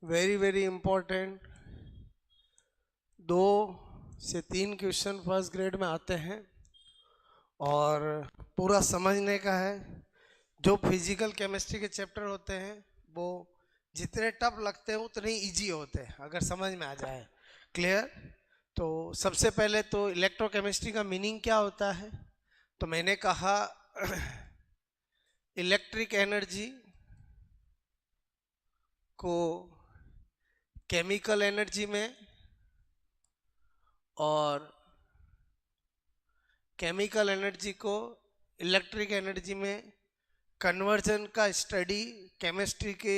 Very very important 2 से 3 question first grade में आते हैं और पूरा समझने का है। जो फिजिकल केमिस्ट्री के चैप्टर होते हैं वो जितने टफ लगते हैं उतने इजी होते हैं अगर समझ में आ जाए। क्लियर? तो सबसे पहले तो इलेक्ट्रोकेमिस्ट्री का मीनिंग क्या होता है, तो मैंने कहा इलेक्ट्रिक एनर्जी को केमिकल एनर्जी में और केमिकल एनर्जी को इलेक्ट्रिक एनर्जी में कन्वर्जन का स्टडी केमिस्ट्री के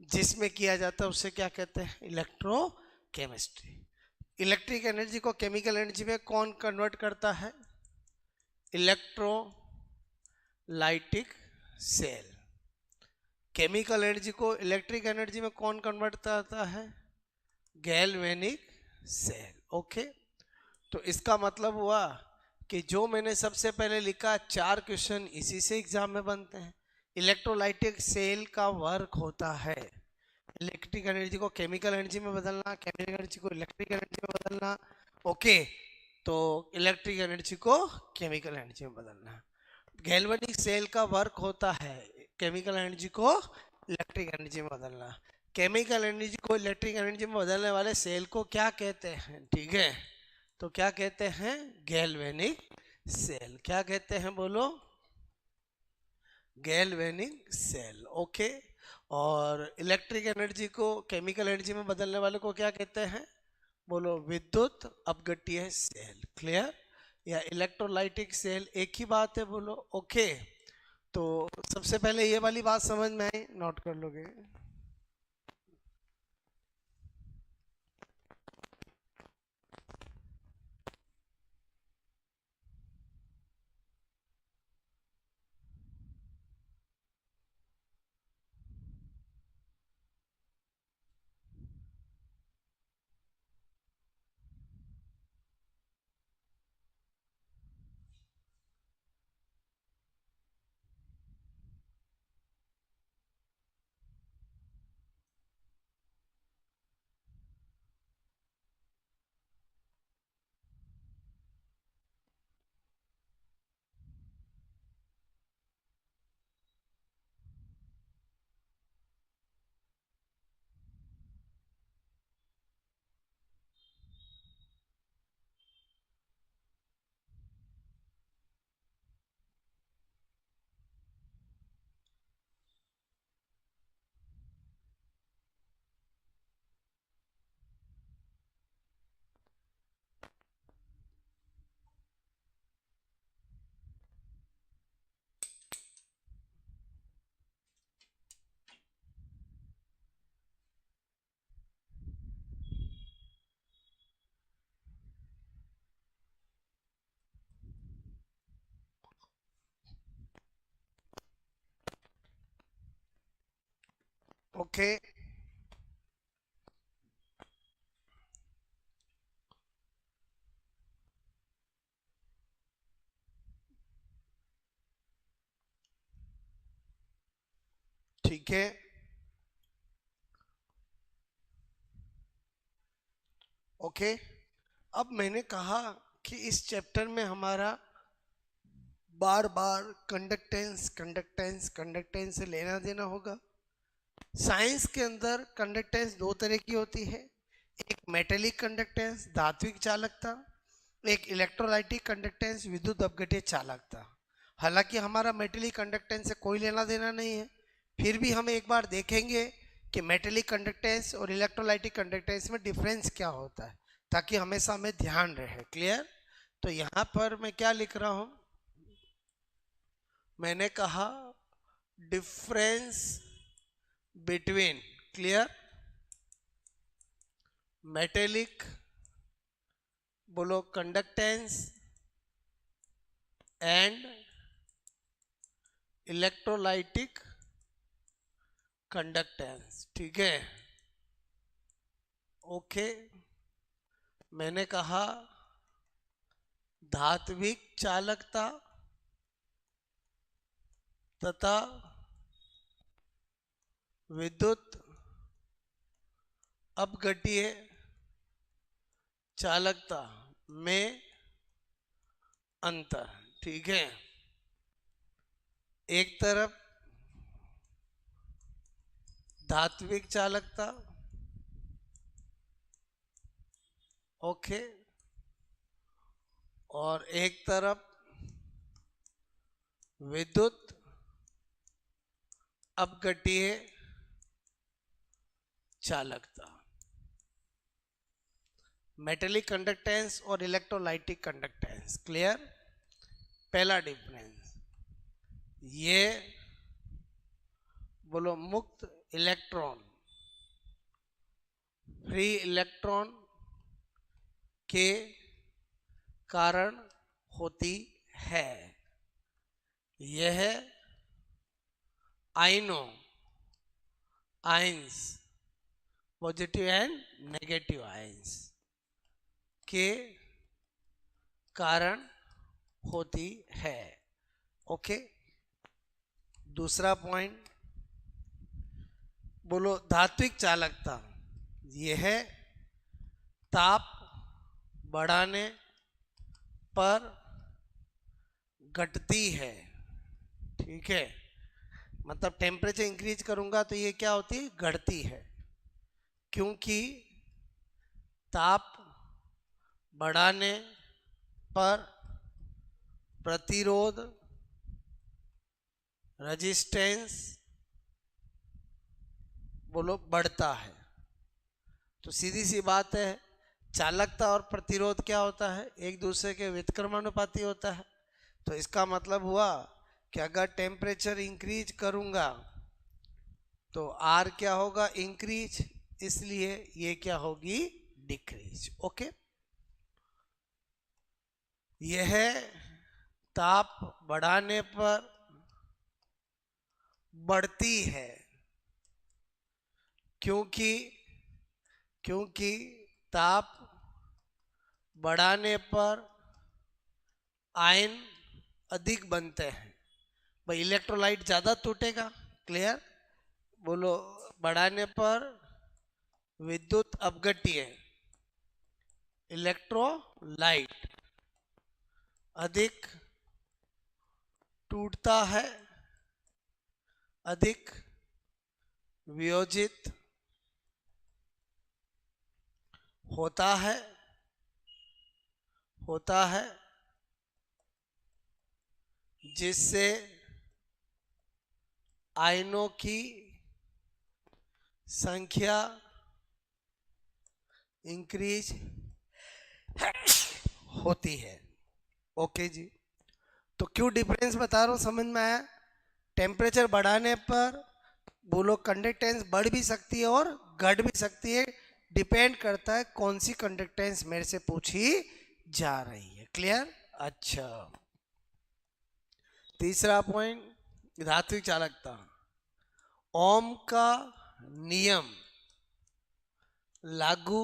जिसमें किया जाता है उसे क्या कहते हैं, इलेक्ट्रोकेमिस्ट्री। इलेक्ट्रिक एनर्जी को केमिकल एनर्जी में कौन कन्वर्ट करता है? Electrolytic cell. केमिकल एनर्जी को इलेक्ट्रिक एनर्जी में कौन कन्वर्ट करता है? Galvanic cell. ओके, तो इसका मतलब हुआ कि जो मैंने सबसे पहले लिखा 4 क्वेश्चन इसी से एग्जाम में बनते हैं। इलेक्ट्रोलाइटिक सेल का वर्क होता है इलेक्ट्रिक एनर्जी को केमिकल एनर्जी में बदलना, केमिकल एनर्जी को इलेक्ट्रिक एनर्जी में बदलना। ओके, तो इलेक्ट्रिक एनर्जी को केमिकल एनर्जी में बदलना। गैल्वेनिक सेल का वर्क होता है केमिकल एनर्जी को इलेक्ट्रिक एनर्जी में बदलना। केमिकल एनर्जी को इलेक्ट्रिक एनर्जी में बदलने वाले सेल को क्या कहते हैं? ठीक है, तो क्या कहते हैं? Galvanic cell. क्या कहते हैं बोलो? Galvanic cell. ओके, और इलेक्ट्रिक एनर्जी को केमिकल एनर्जी में बदलने वाले को क्या कहते हैं? बोलो, विद्युत अपघट्य सेल। क्लियर? या इलेक्ट्रोलाइटिक सेल एक ही बात है, बोलो। ओके, तो सबसे पहले ये वाली बात समझ में आई, नोट कर लोगे। ओके, ठीक है। ओके, अब मैंने कहा कि इस चैप्टर में हमारा बार बार कंडक्टेंस कंडक्टेंस कंडक्टेंस से लेना देना होगा। साइंस के अंदर कंडक्टेंस 2 तरह की होती है, एक मेटेलिक कंडक्टेंस धात्विक चालकता, एक इलेक्ट्रोलाइटिक कंडक्टेंस विद्युत अपघट्य चालकता। हालांकि हमारा मेटेलिक कंडक्टेंस से कोई लेना देना नहीं है, फिर भी हम एक बार देखेंगे कि मेटेलिक कंडक्टेंस और इलेक्ट्रोलाइटिक कंडक्टेंस में डिफरेंस क्या होता है, ताकि हमेशा हमें ध्यान रहे। क्लियर? तो यहाँ पर मैं क्या लिख रहा हूँ, मैंने कहा डिफरेंस बिटवीन, क्लियर, मेटेलिक, बोलो, कंडक्टेंस एंड इलेक्ट्रोलाइटिक कंडक्टेंस। ठीक है, ओके। मैंने कहा धात्विक चालकता तथा विद्युत अपघट्य चालकता में अंतर। ठीक है, एक तरफ धात्विक चालकता, ओके, और एक तरफ विद्युत अपघट्य चालकता। मेटेलिक कंडक्टेंस और इलेक्ट्रोलाइटिक कंडक्टेंस। क्लियर? पहला डिफरेंस ये बोलो मुक्त इलेक्ट्रॉन, फ्री इलेक्ट्रॉन के कारण होती है। यह आयनों, ions, positive and negative ions के कारण होती है। ओके, दूसरा पॉइंट बोलो धात्विक चालकता, यह ताप बढ़ाने पर घटती है। ठीक है, मतलब टेम्परेचर इंक्रीज करूंगा तो ये क्या होती है? घटती है, क्योंकि ताप बढ़ाने पर प्रतिरोध, रेजिस्टेंस बोलो बढ़ता है। तो सीधी सी बात है, चालकता और प्रतिरोध क्या होता है? एक दूसरे के व्युत्क्रमानुपाती होता है। तो इसका मतलब हुआ कि अगर टेम्परेचर इंक्रीज करूंगा तो आर क्या होगा? इंक्रीज, इसलिए ये क्या होगी? डिक्रीज। ओके, यह ताप बढ़ाने पर बढ़ती है, क्योंकि ताप बढ़ाने पर आयन अधिक बनते हैं। भाई इलेक्ट्रोलाइट ज्यादा टूटेगा। क्लियर? बोलो बढ़ाने पर विद्युत अपघट्य, इलेक्ट्रोलाइट अधिक टूटता है, अधिक वियोजित होता है, जिससे आयनों की संख्या इंक्रीज होती है। ओके जी, तो क्यों डिफरेंस बता रहा हूं, समझ में आया? टेम्परेचर बढ़ाने पर बोलो कंडक्टेंस बढ़ भी सकती है और घट भी सकती है, डिपेंड करता है कौन सी कंडक्टेंस मेरे से पूछी जा रही है। क्लियर? अच्छा, तीसरा पॉइंट धात्विक चालकता। ओम का नियम लागू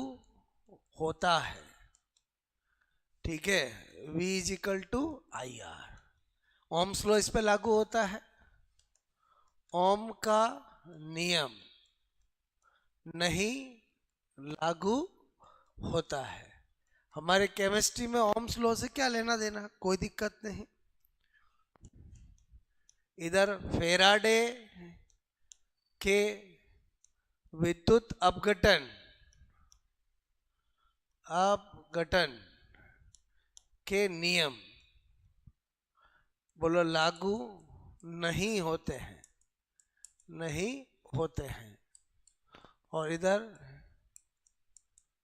होता है। ठीक है, V = IR, ओम्स लॉ इस पे लागू होता है। ओम का नियम नहीं लागू होता है। हमारे केमिस्ट्री में ओम्स लॉ से क्या लेना देना? कोई दिक्कत नहीं। इधर फेराडे के विद्युत अपघटन के नियम बोलो लागू नहीं होते हैं, और इधर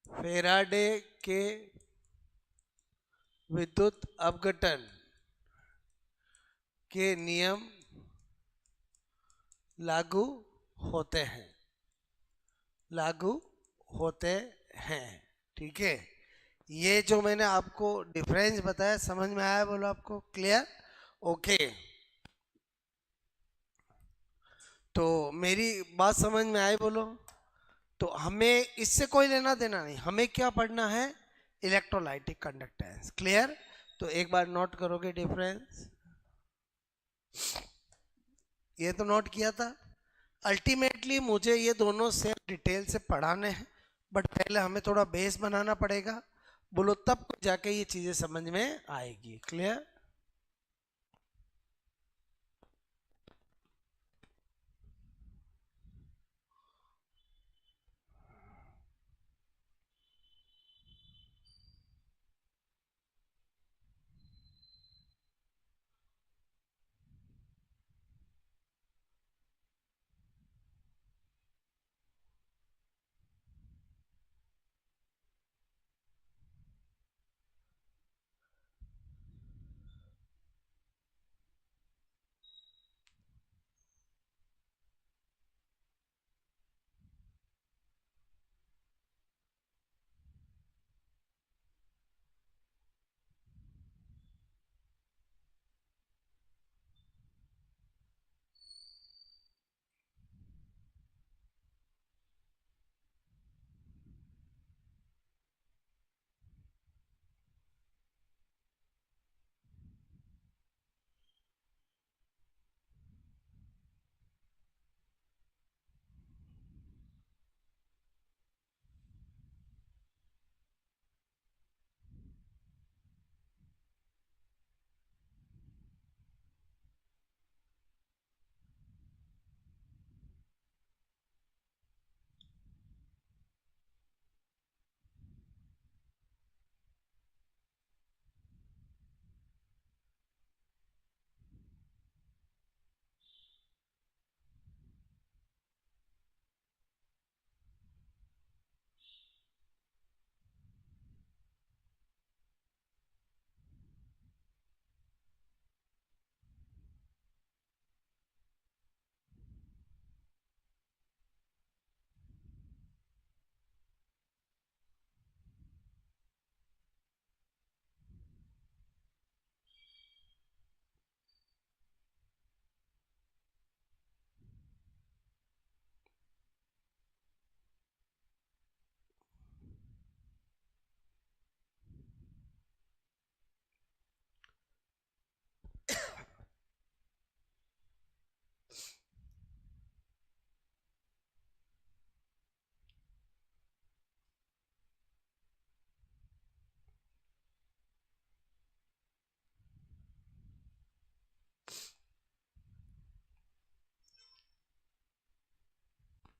फेराडे के विद्युत अपघटन के नियम लागू होते हैं। ठीक है, ये जो मैंने आपको डिफरेंस बताया समझ में आया? बोलो आपको क्लियर? ओके, तो मेरी बात समझ में आई? बोलो। तो हमें इससे कोई लेना देना नहीं, हमें क्या पढ़ना है? Electrolytic conductance. क्लियर? तो एक बार नोट करोगे डिफरेंस, ये तो नोट किया था। अल्टीमेटली मुझे ये दोनों सेम डिटेल से पढ़ाने हैं, बट पहले हमें थोड़ा बेस बनाना पड़ेगा, बोलो, तब जाके ये चीजें समझ में आएगी। क्लियर?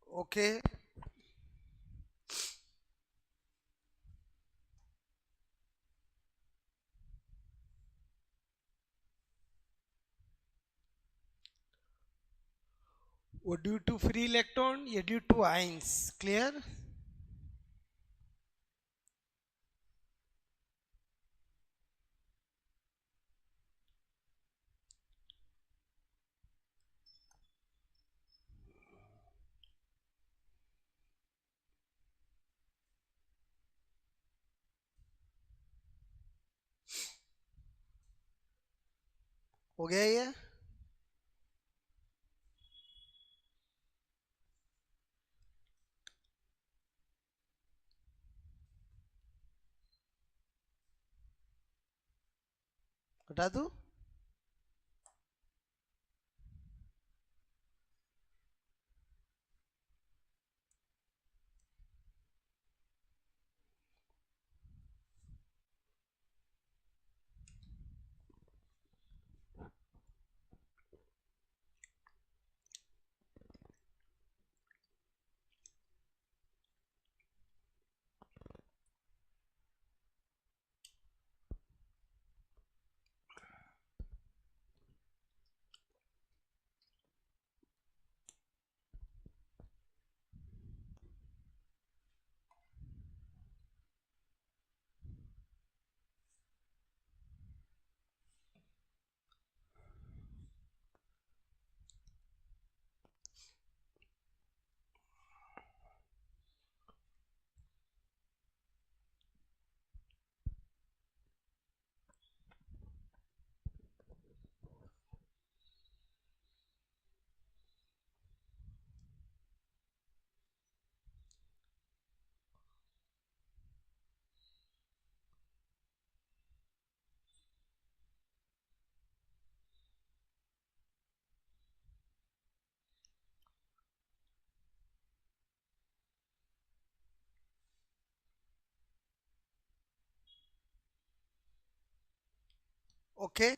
ओके। वो ड्यू टू फ्री इलेक्ट्रॉन, ये ड्यू टू आइंस। क्लियर? हो गया ये? हटा दूं? ओके,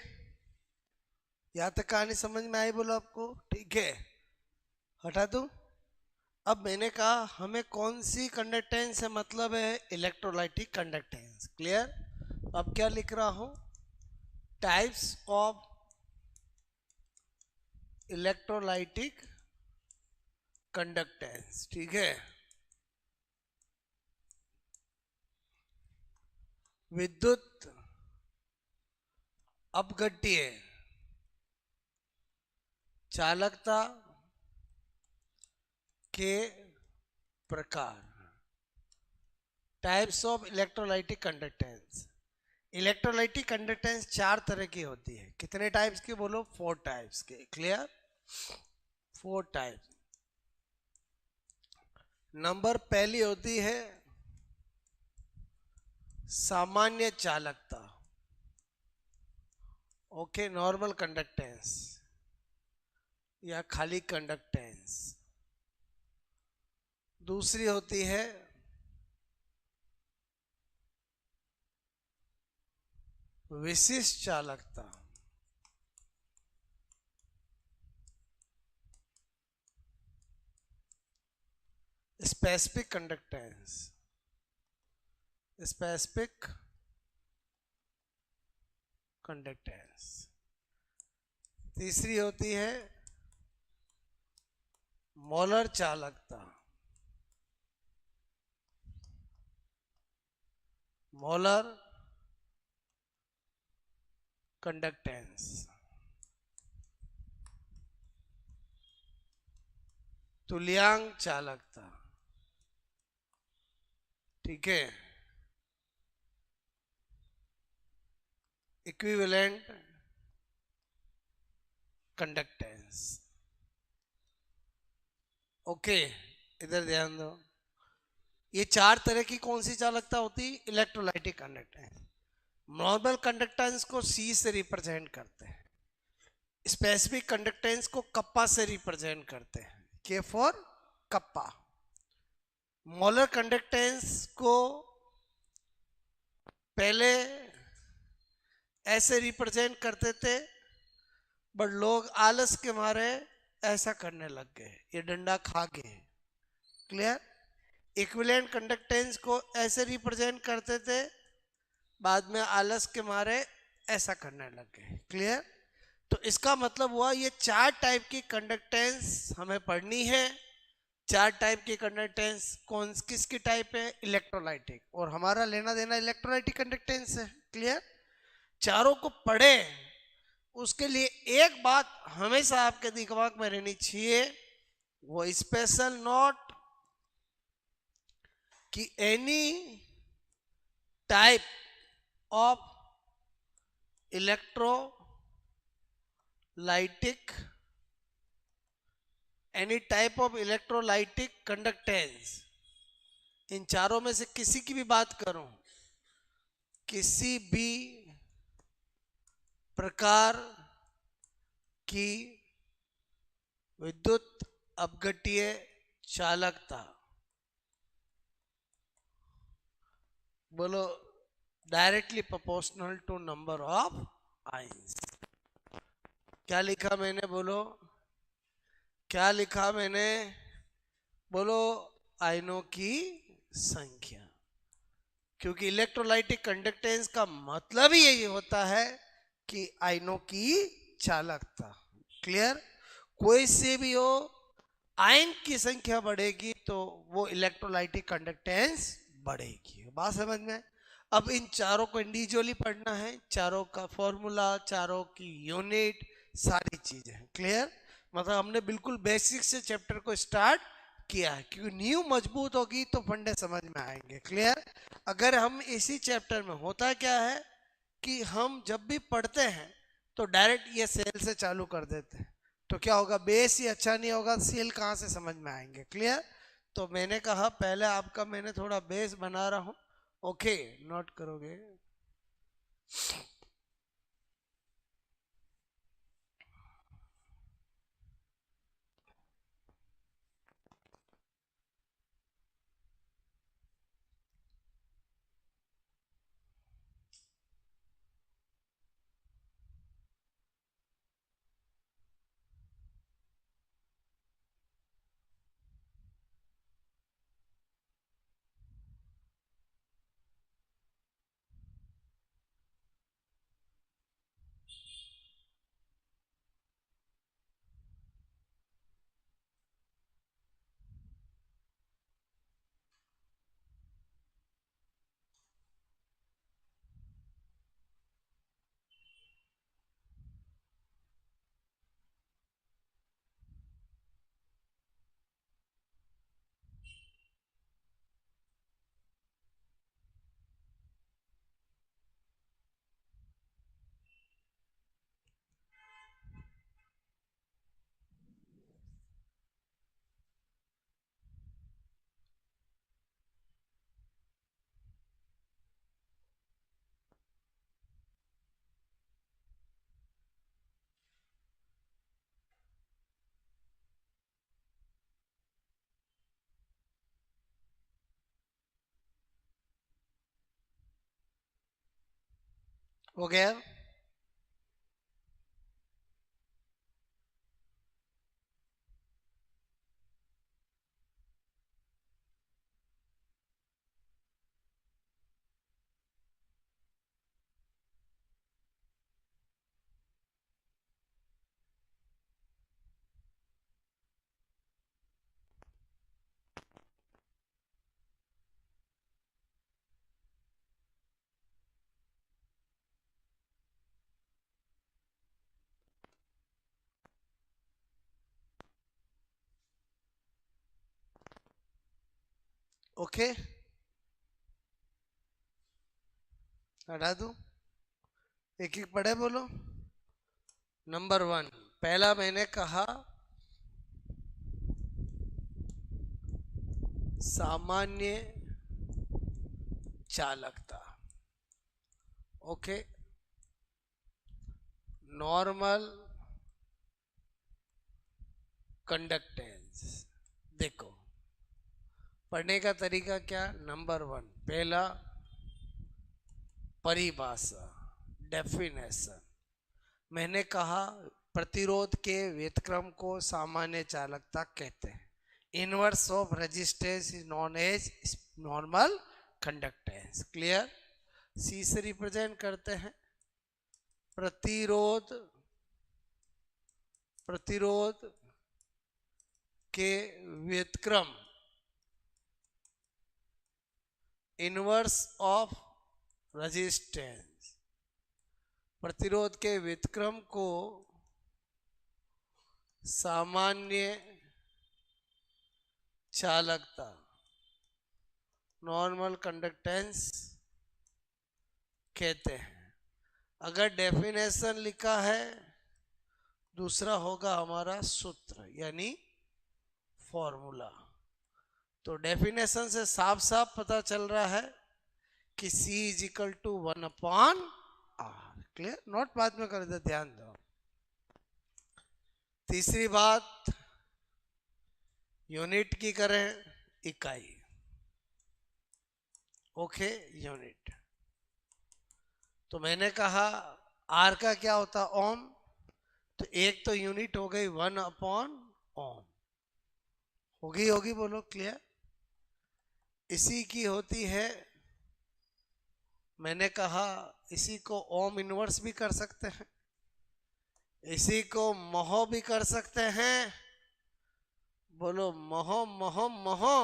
यहाँ तक कहानी समझ में आई? बोलो आपको ठीक है, हटा दूं? अब मैंने कहा हमें कौन सी कंडक्टेंस से मतलब है, इलेक्ट्रोलाइटिक कंडक्टेंस। क्लियर? अब क्या लिख रहा हूं, टाइप्स ऑफ इलेक्ट्रोलाइटिक कंडक्टेंस। ठीक है, विद्युत अपघट्य चालकता के प्रकार, types of electrolytic conductance. Electrolytic conductance चार तरह की होती है। कितने टाइप्स की? बोलो, 4 टाइप्स के। क्लियर? 4 टाइप्स। नंबर पहली होती है सामान्य चालकता, ओके, नॉर्मल कंडक्टेंस या खाली कंडक्टेंस। दूसरी होती है विशिष्ट चालकता, स्पेसिफिक कंडक्टेंस, स्पेसिफिक कंडक्टेंस। तीसरी होती है मोलर चालकता, मोलर कंडक्टेंस। तुल्यांक चालकता, ठीक है, इक्विवेलेंट कंडक्टेंस। ओके, इधर ध्यान दो। ये चार तरह की कौन सी चालकता होती? Electrolytic conductance. नॉर्मल कंडक्टेंस को सी से रिप्रेजेंट करते हैं, स्पेसिफिक कंडक्टेंस को कप्पा से रिप्रेजेंट करते हैं, के फॉर कप्पा। मोलर कंडक्टेंस को पहले ऐसे रिप्रेजेंट करते थे, बट लोग आलस के मारे ऐसा करने लग गए, ये डंडा खा के। क्लियर? इक्विवेलेंट कंडक्टेंस को ऐसे रिप्रेजेंट करते थे, बाद में आलस के मारे ऐसा करने लग गए। क्लियर? तो इसका मतलब हुआ ये चार टाइप की कंडक्टेंस हमें पढ़नी है। चार टाइप की कंडक्टेंस कौन किसकी टाइप है? इलेक्ट्रोलाइटिक, और हमारा लेना देना इलेक्ट्रोलाइटिक कंडक्टेंस है। क्लियर? चारों को पढ़े, उसके लिए एक बात हमेशा आपके दिमाग में रहनी चाहिए, वो स्पेशल नोट कि any type of electrolytic, any type of electrolytic conductance, इन चारों में से किसी की भी बात करूं, किसी भी प्रकार की विद्युत अपघट्य चालकता, बोलो, directly proportional to number of ions. क्या लिखा मैंने? बोलो, क्या लिखा मैंने? बोलो, आयनों की संख्या। क्योंकि इलेक्ट्रोलाइटिक कंडक्टेंस का मतलब ही यही होता है कि आयनों की चालकता। क्लियर? कोई से भी हो, आयन की संख्या बढ़ेगी तो वो इलेक्ट्रोलाइटिक कंडक्टेंस बढ़ेगी। बात समझ में? अब इन चारों को इंडिविजुअली पढ़ना है, चारों का फॉर्मूला, चारों की यूनिट, सारी चीजें। क्लियर? मतलब हमने बिल्कुल बेसिक से चैप्टर को स्टार्ट किया है, क्योंकि नींव मजबूत होगी तो फंडे समझ में आएंगे। क्लियर? अगर हम इसी चैप्टर में, होता क्या है कि हम जब भी पढ़ते हैं तो डायरेक्ट ये सेल से चालू कर देते हैं, तो क्या होगा, बेस ही अच्छा नहीं होगा, सेल कहाँ से समझ में आएंगे। क्लियर? तो मैंने कहा पहले आपका मैंने थोड़ा बेस बना रहा हूं। ओके, नोट करोगे? हो गया? ओके, हटा दूं? एक एक पढ़े बोलो। नंबर 1, पहला मैंने कहा सामान्य चालकता। Okay, normal conductance. देखो पढ़ने का तरीका क्या? नंबर 1, पहला परिभाषा, डेफिनेशन। मैंने कहा प्रतिरोध के व्युत्क्रम को सामान्य चालकता कहते हैं। Inverse of resistance is known as normal conductance. Clear? C से रिप्रेजेंट करते हैं प्रतिरोध, प्रतिरोध के व्युत्क्रम, इनवर्स ऑफ रेजिस्टेंस, प्रतिरोध के व्युत्क्रम को सामान्य चालकता, नॉर्मल कंडक्टेंस कहते हैं। अगर डेफिनेशन लिखा है, दूसरा होगा हमारा सूत्र यानी फॉर्मूला। तो डेफिनेशन से साफ साफ पता चल रहा है कि C is equal to 1/R। Clear? Note बाद में कर दे, ध्यान दो। तीसरी बात यूनिट की करें, इकाई। Okay, unit. तो मैंने कहा R का क्या होता? ओम। तो एक तो यूनिट हो गई 1/ओम। होगी बोलो। क्लियर? इसी की होती है, मैंने कहा इसी को ओम इनवर्स भी कर सकते हैं, इसी को महो भी कर सकते हैं। बोलो महो महो महो।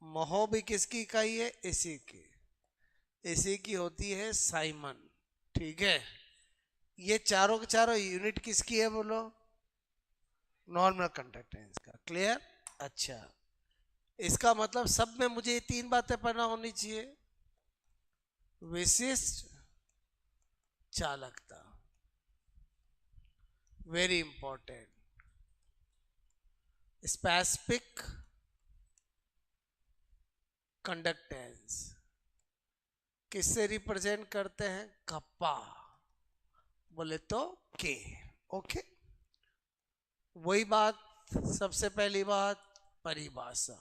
महो भी किसकी इकाई है? इसी की। इसी की होती है साइमन। ठीक है? ये चारों के चारों यूनिट किसकी है? बोलो नॉर्मल कंडक्टेंस का। क्लियर? अच्छा, इसका मतलब सब में मुझे ये 3 बातें पढ़ना होनी चाहिए। विशिष्ट चालकता, वेरी इंपॉर्टेंट। स्पेसिफिक कंडक्टेंस किससे रिप्रेजेंट करते हैं? कप्पा। बोले तो के। ओके, वही बात, सबसे पहली बात परिभाषा,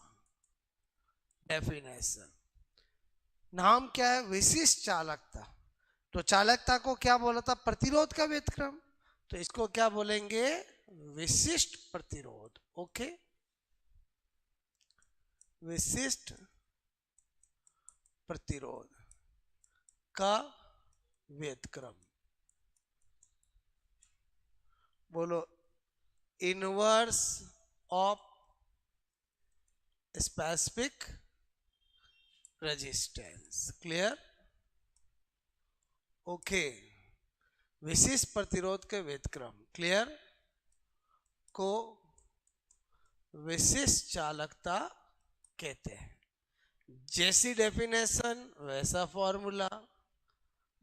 डेफिनेशन। नाम क्या है? विशिष्ट चालकता। तो चालकता को क्या बोला था? प्रतिरोध का व्युत्क्रम। तो इसको क्या बोलेंगे? विशिष्ट प्रतिरोध। ओके, विशिष्ट प्रतिरोध का व्युत्क्रम। बोलो inverse of specific resistance. Clear? Okay, विशिष्ट प्रतिरोध के व्युत्क्रम, क्लियर, को विशिष्ट चालकता कहते हैं। जैसी डेफिनेशन वैसा फॉर्मूला।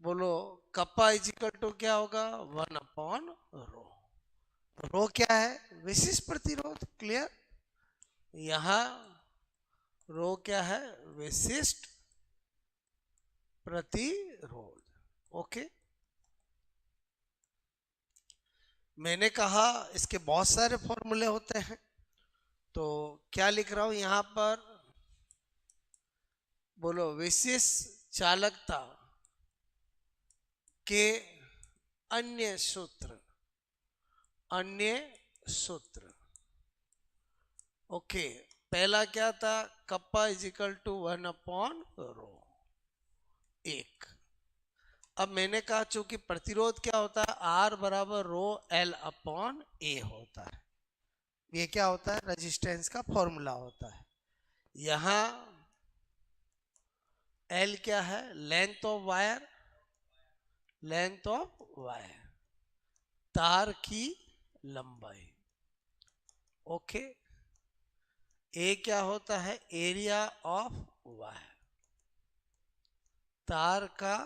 बोलो कप्पा इज इक्वल टू क्या होगा? 1/रो। रो क्या है? विशिष्ट प्रतिरोध। क्लियर? यहां रो क्या है? विशिष्ट प्रतिरोध। ओके, मैंने कहा इसके बहुत सारे फॉर्मूले होते हैं, तो क्या लिख रहा हूं यहां पर? बोलो विशिष्ट चालकता के अन्य सूत्र, ओके। पहला क्या था, कप्पा इज इक्वल टू 1/ρ, एक। अब मैंने कहा चूंकि प्रतिरोध क्या होता है, R बराबर ρL/A होता है। ये क्या होता है, रेजिस्टेंस का फॉर्मूला होता है। यहां L क्या है, लेंथ ऑफ वायर, तार की लंबाई, ओके। ए क्या होता है, एरिया ऑफ वायर, तार का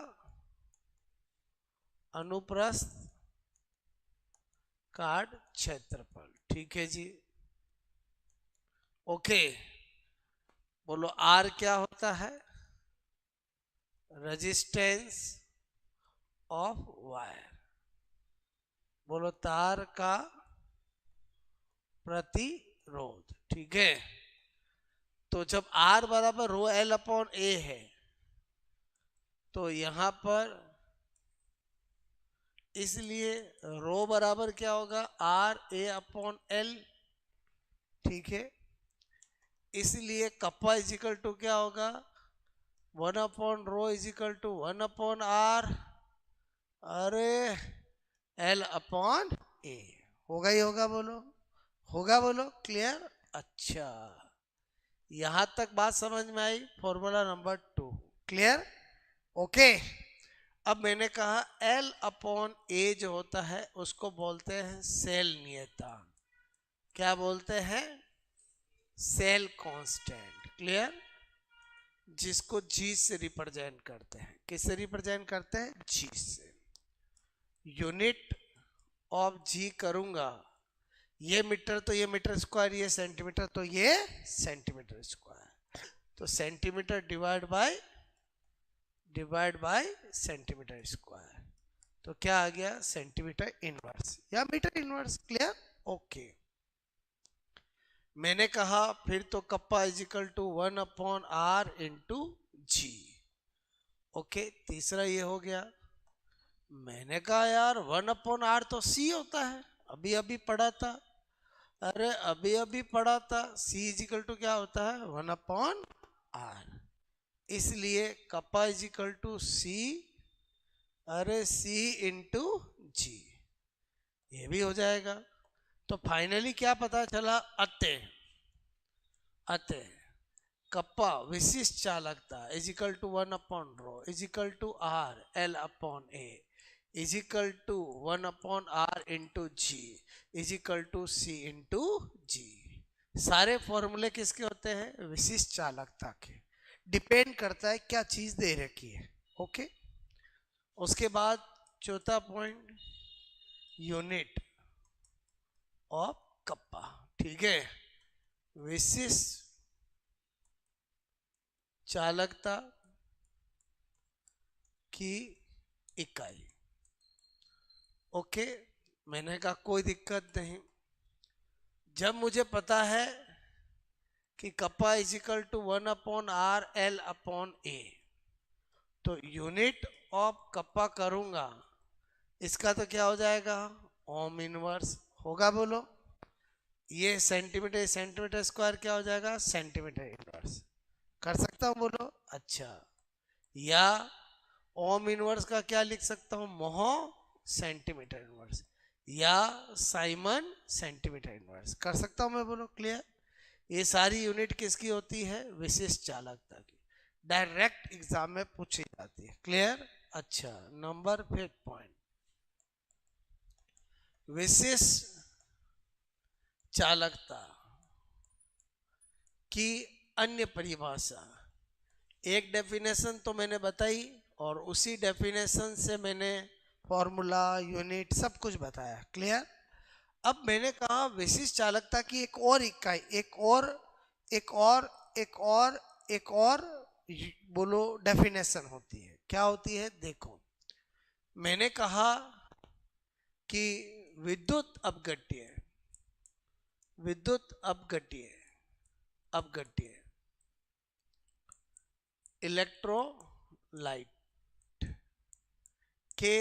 अनुप्रस्थ काट क्षेत्रफल, ठीक है जी, ओके। बोलो आर क्या होता है, रेजिस्टेंस ऑफ वायर, बोलो तार का प्रतिरोध, ठीक है। तो जब R बराबर ρL/A है तो यहां पर इसलिए रो बराबर क्या होगा, RA/L, ठीक है। इसलिए कप्पा इज इक्वल टू क्या होगा, 1/ρ इज इक्वल टू 1/R, अरे L/A होगा ही होगा, बोलो होगा, बोलो क्लियर। अच्छा, यहां तक बात समझ में आई, फॉर्मूला नंबर 2 क्लियर, ओके। अब मैंने कहा L/A जो होता है उसको बोलते हैं सेल नियतांक, क्या बोलते हैं, सेल कांस्टेंट, क्लियर, जिसको G से रिप्रेजेंट करते हैं। किससे रिप्रेजेंट करते हैं, G से। यूनिट ऑफ G करूंगा, ये मीटर तो ये मीटर स्क्वायर, ये सेंटीमीटर तो ये सेंटीमीटर स्क्वायर, तो centimetre divide by centimetre square, तो क्या आ गया, सेंटीमीटर इनवर्स या मीटर इनवर्स, क्लियर, ओके। मैंने कहा फिर तो kappa is equal to 1/R into G, ओके। तीसरा ये हो गया। मैंने कहा यार 1/R तो C होता है, अभी अभी पढ़ा था, अरे अभी अभी पढ़ा था, C इज इक्वल टू क्या होता है, 1/R, इसलिए kappa is equal to C, अरे C इंटू G, ये भी हो जाएगा। तो फाइनली क्या पता चला, अतः कप्पा विशिष्ट चालकता is equal to 1/ρ is equal to R/L/A is equal to 1/R into G is equal to C into G। सारे फॉर्मूले किसके होते हैं, विशिष्ट चालकता के, डिपेंड करता है क्या चीज दे रखी है, ओके। उसके बाद चौथा पॉइंट, यूनिट ऑफ कप्पा, ठीक है, विशिष्ट चालकता की इकाई, ओके। मैंने कहा कोई दिक्कत नहीं, जब मुझे पता है कि kappa is equal to 1/R/L/A, तो यूनिट ऑफ कप्पा करूंगा, इसका तो क्या हो जाएगा, ओम इनवर्स होगा, बोलो। ये सेंटीमीटर स्क्वायर क्या हो जाएगा, सेंटीमीटर इनवर्स, कर सकता हूं, बोलो। अच्छा, या ओम इनवर्स का क्या लिख सकता हूं, मोह सेंटीमीटर इनवर्स, या साइमन सेंटीमीटर इनवर्स, कर सकता हूं मैं, बोलो क्लियर। ये सारी यूनिट किसकी होती है, विशिष्ट चालकता की, डायरेक्ट एग्जाम में पूछी जाती है, क्लियर। अच्छा, नंबर 5 पॉइंट, विशिष्ट चालकता की अन्य परिभाषा। एक डेफिनेशन तो मैंने बताई और उसी डेफिनेशन से मैंने फॉर्मूला, यूनिट सब कुछ बताया, क्लियर। अब मैंने कहा विशिष्ट चालकता की एक और इकाई, एक और बोलो डेफिनेशन होती है, क्या होती है, देखो। मैंने कहा कि विद्युत अपघट्य इलेक्ट्रोलाइट के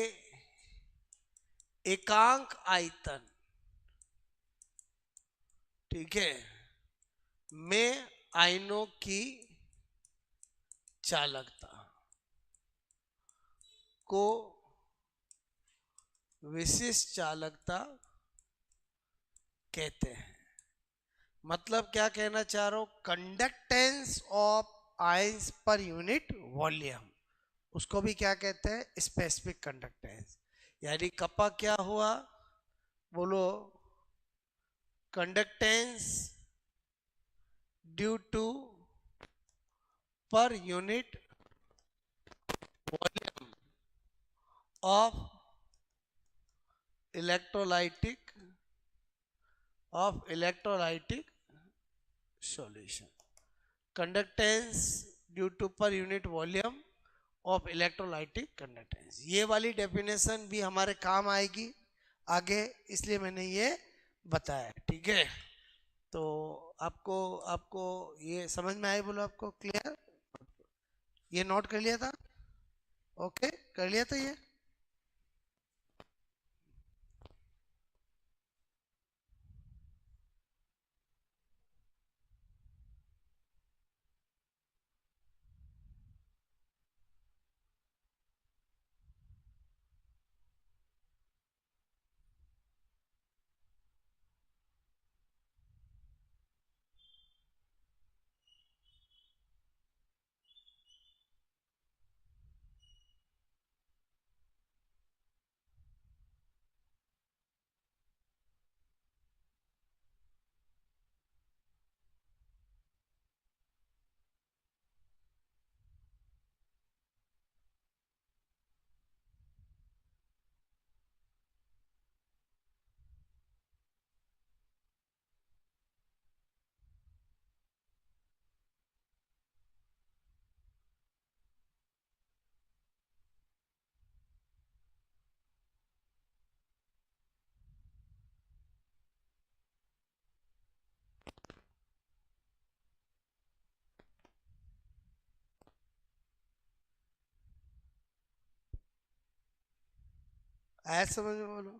एकांक आयतन, ठीक है, में आयनों की चालकता को विशिष्ट चालकता कहते हैं। मतलब क्या कहना चाह रहा हूं, कंडक्टेंस ऑफ आयंस पर यूनिट वॉल्यूम, उसको भी क्या कहते हैं, स्पेसिफिक कंडक्टेंस। यानी कपा क्या हुआ, बोलो, conductance due to per unit volume of electrolytic solution. Conductance due to per unit volume of electrolytic conductance, ये वाली डेफिनेशन भी हमारे काम आएगी आगे, इसलिए मैंने ये बताया, ठीक है। तो आपको आपको ये समझ में आए, बोलो, आपको क्लियर, ये नोट कर लिया था, ओके, कर लिया था ये। आया समझ में, बोलो।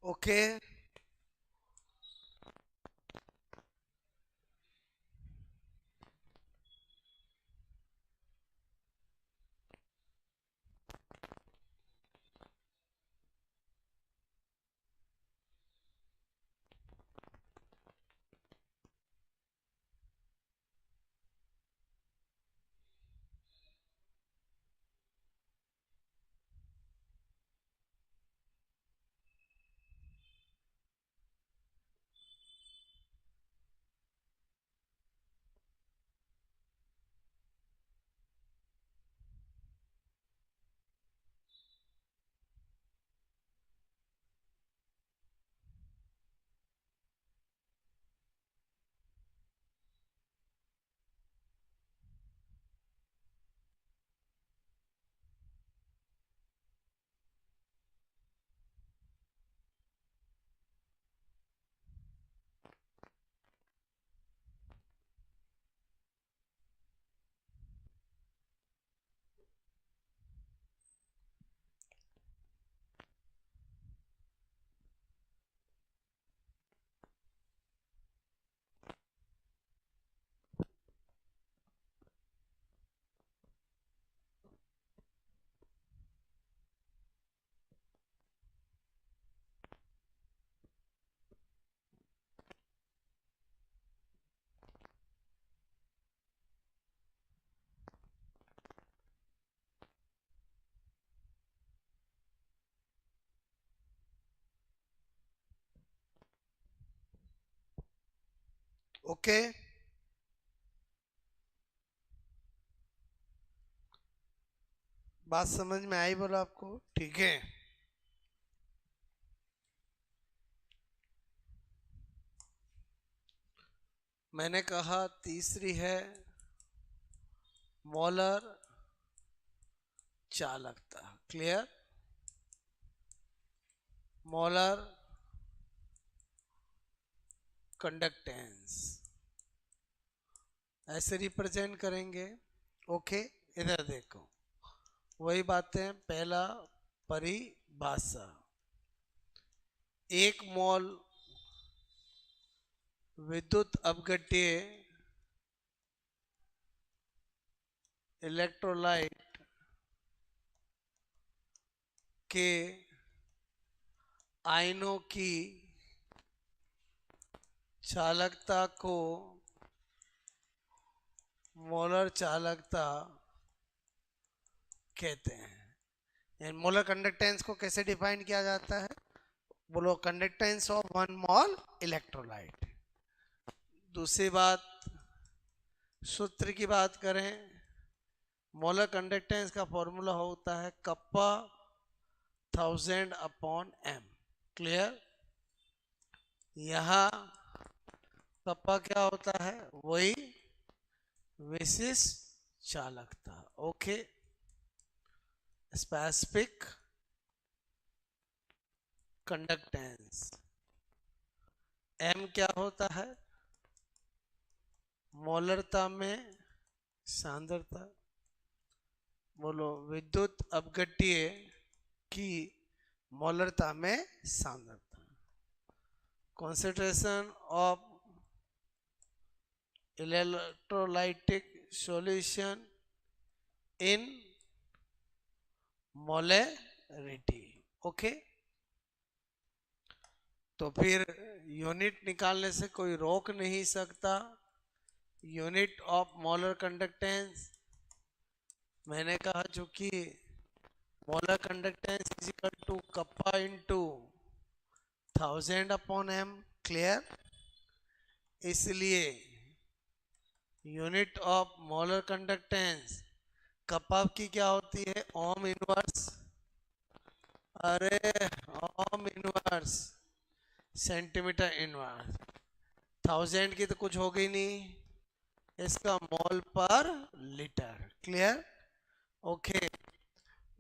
ओके। ओके। बात समझ में आई बोला आपको? ठीक है। मैंने कहा तीसरी है मोलर चालकता। क्लियर? मोलर कंडक्टेंस ऐसे रिप्रेजेंट करेंगे। ओके, इधर देखो, वही बातें। पहला परिभाषा, एक मोल विद्युत अपघट्य इलेक्ट्रोलाइट के आयनों की चालकता को मोलर चालकता कहते हैं। मोलर कंडक्टेंस को कैसे डिफाइन किया जाता है? बोलो, conductance of one mole electrolyte. दूसरी बात, सूत्र की बात करें, मोलर कंडक्टेंस का फॉर्मूला होता है कप्पा 1000/m। क्लियर? यहाँ कप्पा क्या होता है? वही विशिष्ट चालकता। Okay, specific conductance. m क्या होता है? मोलरता में सांद्रता। बोलो, विद्युत अपघट्य की मोलरता में सांद्रता। Concentration of electrolytic solution in molarity. Okay, तो फिर यूनिट निकालने से कोई रोक नहीं सकता। यूनिट ऑफ मोलर कंडक्टेंस मैंने कहा, जो कि molar conductance is equal to kappa into 1000/m। Clear? इसलिए unit of molar conductance kappa की क्या होती है? Ohm inverse. अरे, ओम इनवर्स सेंटीमीटर इनवर्स। 1000 की तो कुछ हो गई नहीं, इसका मोल पर लीटर। क्लियर? ओके,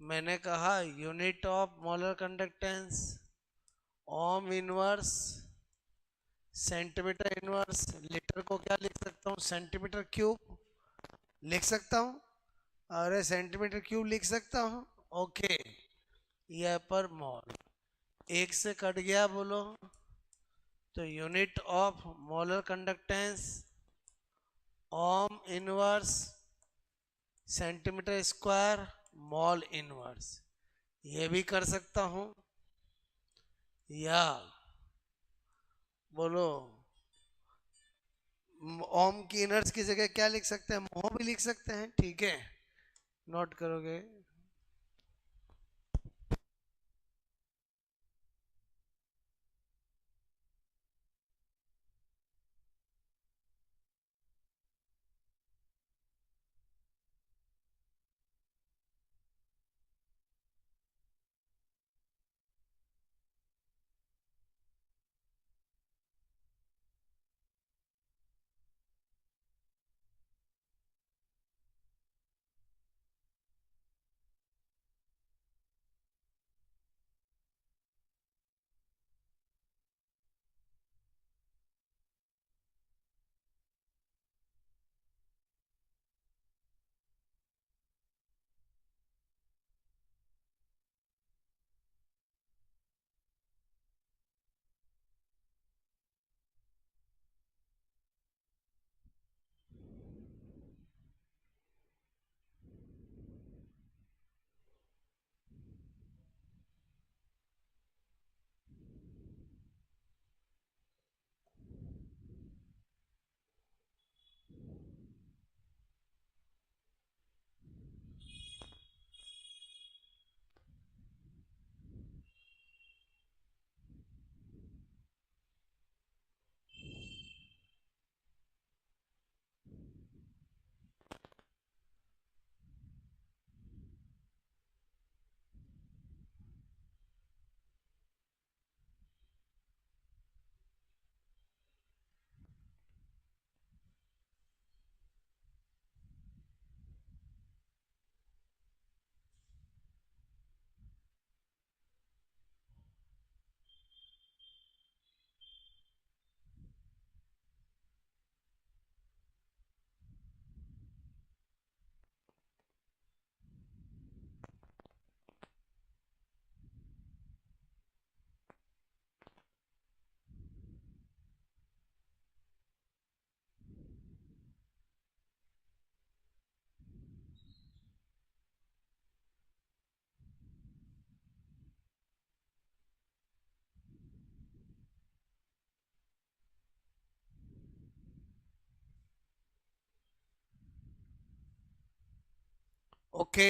मैंने कहा unit of molar conductance Om inverse centimetre inverse. Litre को क्या लिख सकता हूँ? सेंटीमीटर क्यूब लिख सकता हूँ। अरे, सेंटीमीटर क्यूब लिख सकता हूँ। ओके, यह पर मोल। एक से कट गया बोलो तो unit of molar conductance Om inverse centimetre square mall inverse, ये भी कर सकता हूं। या बोलो ओम की इनर्स की जगह क्या लिख सकते हैं, मोह भी लिख सकते हैं, ठीक है, नोट करोगे। ओके,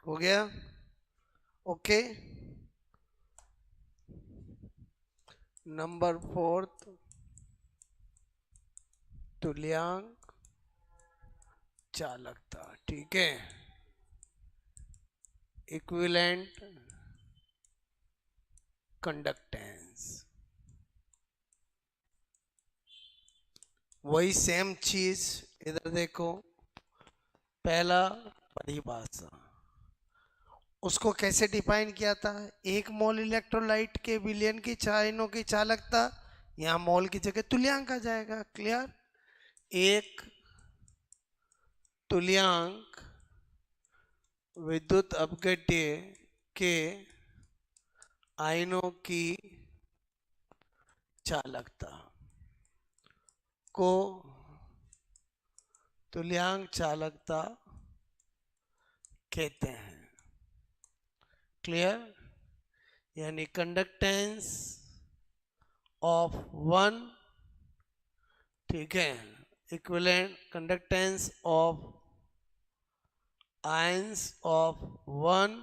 हो गया, ओके। नंबर फोर्थ, तुल्यांक चालकता, ठीक है। इक्विवेलेंट कंडक्टेंस, वही सेम चीज इधर देखो। पहला परिभाषा, उसको कैसे डिफाइन किया था? एक मोल इलेक्ट्रोलाइट के विलयन की आयनों की चालकता, यहां मोल की जगह तुल्यांक आ जाएगा। क्लियर? एक तुल्यांक विद्युत अपघट्य के आयनों की चालकता को तुल्यांक चालकता कहते हैं। क्लियर? यानी कंडक्टेंस ऑफ वन, ठीक है, equivalent conductance of ions of one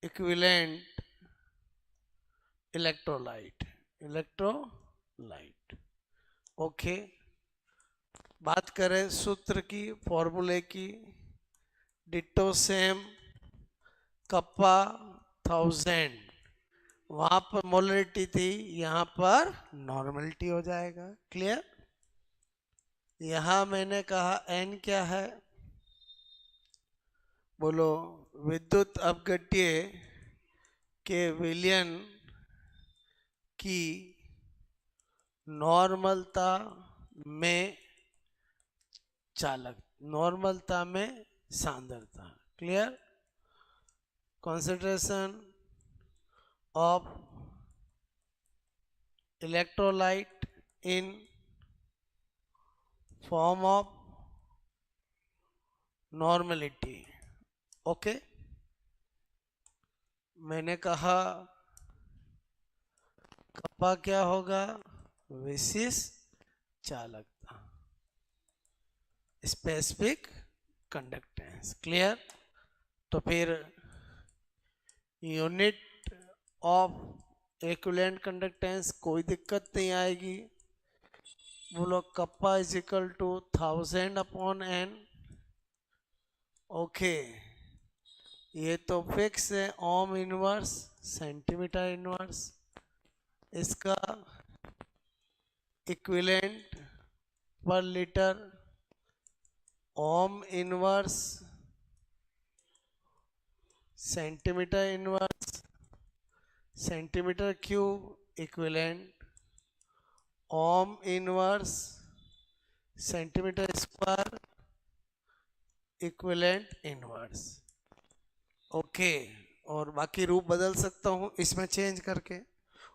equivalent electrolyte, okay. बात करें सूत्र की, फॉर्मूले की, डिट्टो सेम, कप्पा 1000, वहां पर मोलरिटी थी, यहां पर नॉर्मलिटी हो जाएगा। क्लियर? यहां मैंने कहा n क्या है, बोलो। विद्युत अपघट्य के विलयन की नॉर्मलता में चालक, नॉर्मलता में सांद्रता। Clear? concentration of electrolyte in form of normality, okay. मैंने कहा कप्पा क्या होगा? विशिष्ट चालकता, स्पेसिफिक कंडक्टेंस। क्लियर? तो फिर यूनिट ऑफ इक्विवेलेंट कंडक्टेंस कोई दिक्कत नहीं आएगी। बोलो kappa is equal to 1000/n, okay. ये तो फिक्स है, ओम इनवर्स सेंटीमीटर इनवर्स। इसका equivalent per litre ohm inverse centimetre inverse centimetre cube equivalent ohm inverse centimetre square equivalent inverse, okay. और बाकी रूप बदल सकता हूं इसमें चेंज करके,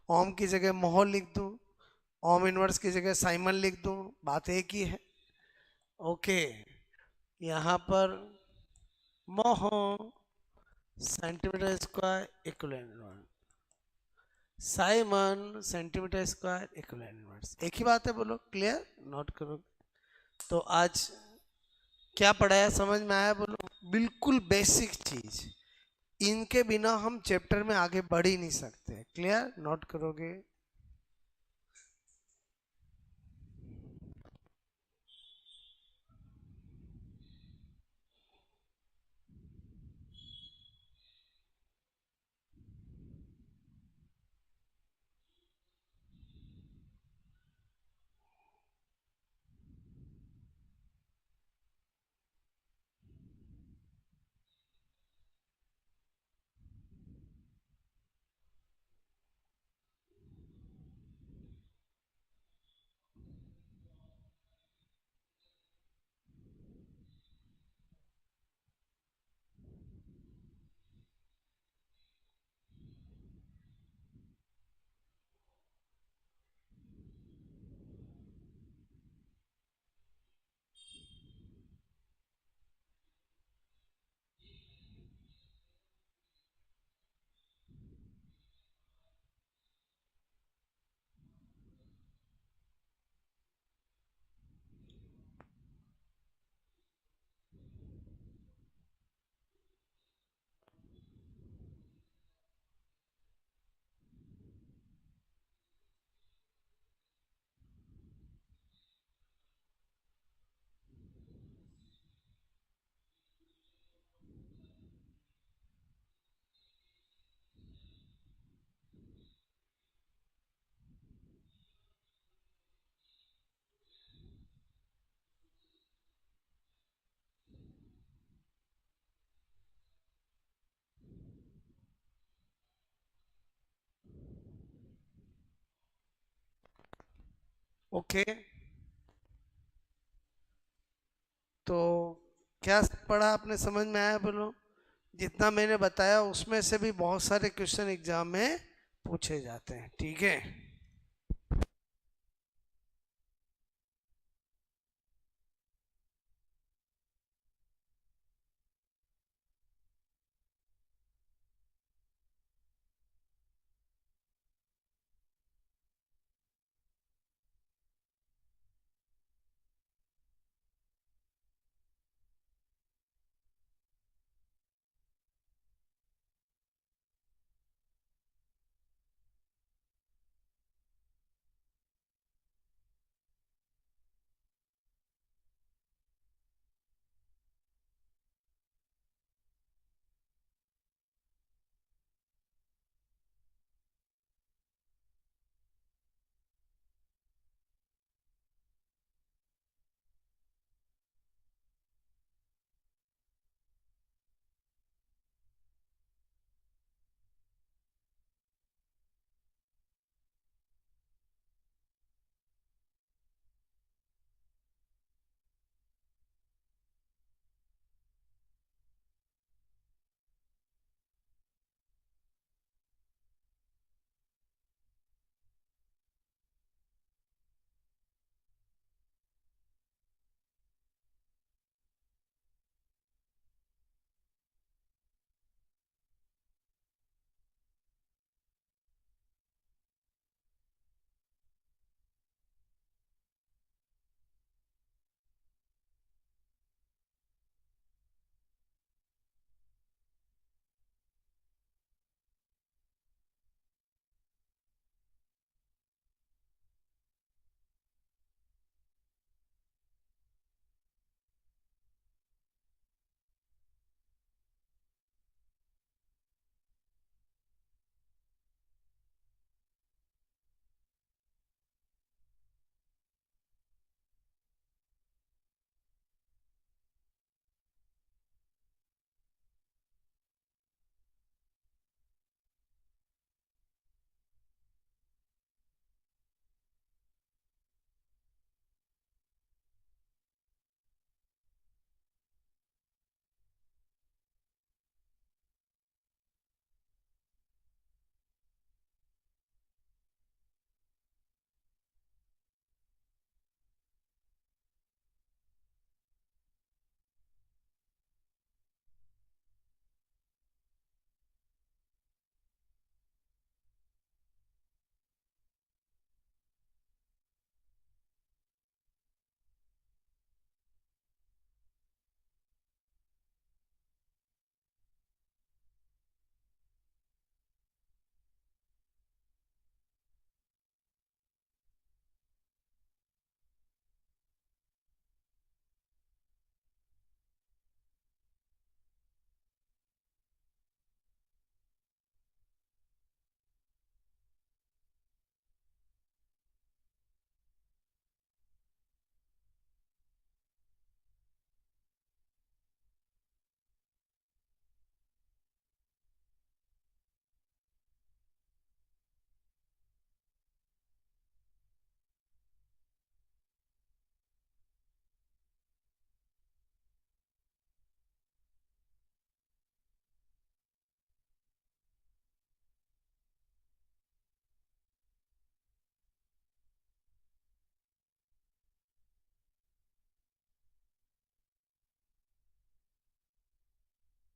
ओम की जगह मोह लिख दूं, ओम इनवर्स की जगह साइमन लिख दूं, बात एक ही है। ओके, यहां पर मोह centimetre square equivalent, Simon centimetre square equivalent inverse, एक ही बात है। बोलो क्लियर? नोट करो। तो आज क्या पढ़ाया, समझ में आया? बोलो, बिल्कुल बेसिक चीज, इनके बिना हम चैप्टर में आगे बढ़ ही नहीं सकते। क्लियर? नोट करोगे? ओके, तो क्या पढ़ा आपने, समझ में आया बोलो? जितना मैंने बताया उसमें से भी बहुत सारे क्वेश्चन एग्जाम में पूछे जाते हैं, ठीक है।